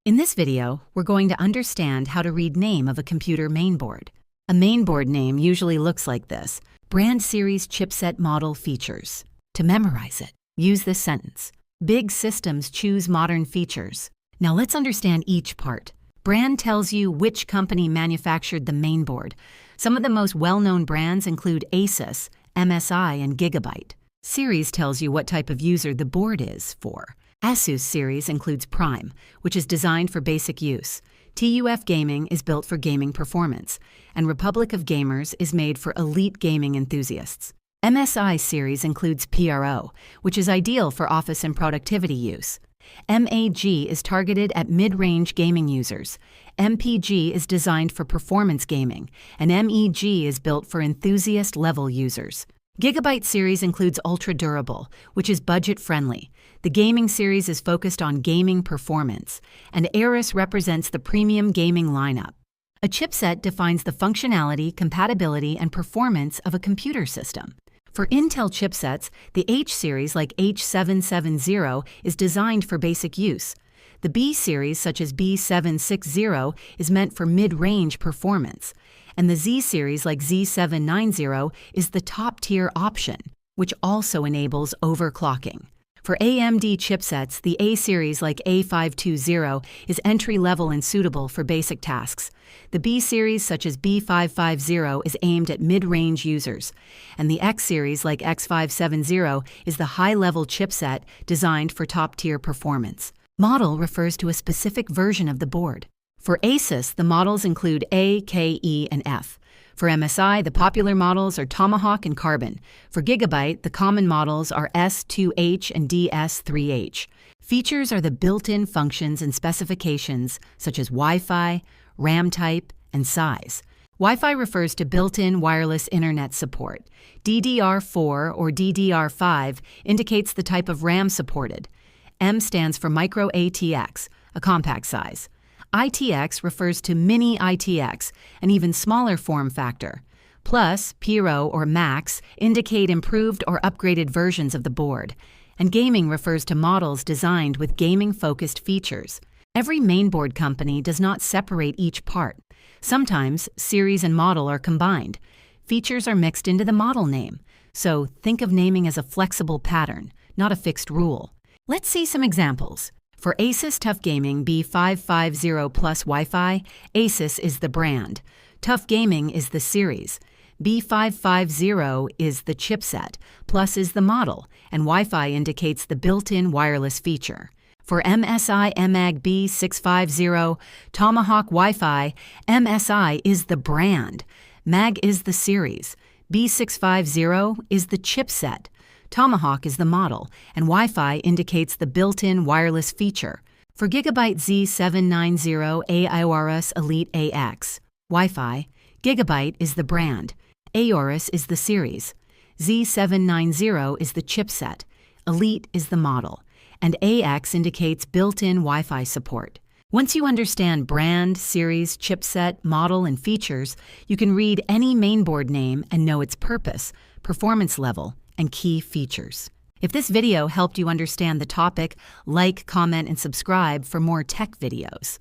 In this video, we're going to understand how to read name of a computer mainboard. A mainboard name usually looks like this: brand series chipset model features. To memorize it, use this sentence: big systems choose modern features. Now let's understand each part. Brand tells you which company manufactured the mainboard. Some of the most well-known brands include ASUS, MSI, and Gigabyte. Series tells you what type of user the board is for. ASUS series includes Prime, which is designed for basic use. TUF Gaming is built for gaming performance, and Republic of Gamers is made for elite gaming enthusiasts. MSI series includes PRO, which is ideal for office and productivity use. MAG is targeted at mid-range gaming users. MPG is designed for performance gaming, and MEG is built for enthusiast-level users. Gigabyte series includes Ultra Durable, which is budget-friendly. The gaming series is focused on gaming performance, and ASUS represents the premium gaming lineup. A chipset defines the functionality, compatibility, and performance of a computer system. For Intel chipsets, the H series, like H770, is designed for basic use. The B series, such as B760, is meant for mid-range performance. And the Z series, like Z790, is the top-tier option, which also enables overclocking. For AMD chipsets, the A series, like A520, is entry-level and suitable for basic tasks. The B series, such as B550, is aimed at mid-range users. And the X series, like X570, is the high-level chipset designed for top-tier performance. Model refers to a specific version of the board. For ASUS, the models include A, K, E, and F. For MSI, the popular models are Tomahawk and Carbon. For Gigabyte, the common models are S2H and DS3H. Features are the built-in functions and specifications such as Wi-Fi, RAM type, and size. Wi-Fi refers to built-in wireless internet support. DDR4 or DDR5 indicates the type of RAM supported. M stands for Micro ATX, a compact size. ITX refers to Mini ITX, an even smaller form factor. Plus, Pro or Max indicate improved or upgraded versions of the board. And gaming refers to models designed with gaming-focused features. Every mainboard company does not separate each part. Sometimes, series and model are combined. Features are mixed into the model name. So think of naming as a flexible pattern, not a fixed rule. Let's see some examples. For ASUS TUF Gaming B550 Plus Wi-Fi, ASUS is the brand. TUF Gaming is the series. B550 is the chipset, Plus is the model, and Wi-Fi indicates the built-in wireless feature. For MSI MAG B650 Tomahawk Wi-Fi, MSI is the brand. MAG is the series. B650 is the chipset. Tomahawk is the model, and Wi-Fi indicates the built-in wireless feature. For Gigabyte Z790 ASUS Elite AX Wi-Fi, Gigabyte is the brand. ASUS is the series. Z790 is the chipset. Elite is the model, and AX indicates built-in Wi-Fi support. Once you understand brand, series, chipset, model, and features, you can read any mainboard name and know its purpose, performance level, and key features. If this video helped you understand the topic, like, comment, and subscribe for more tech videos.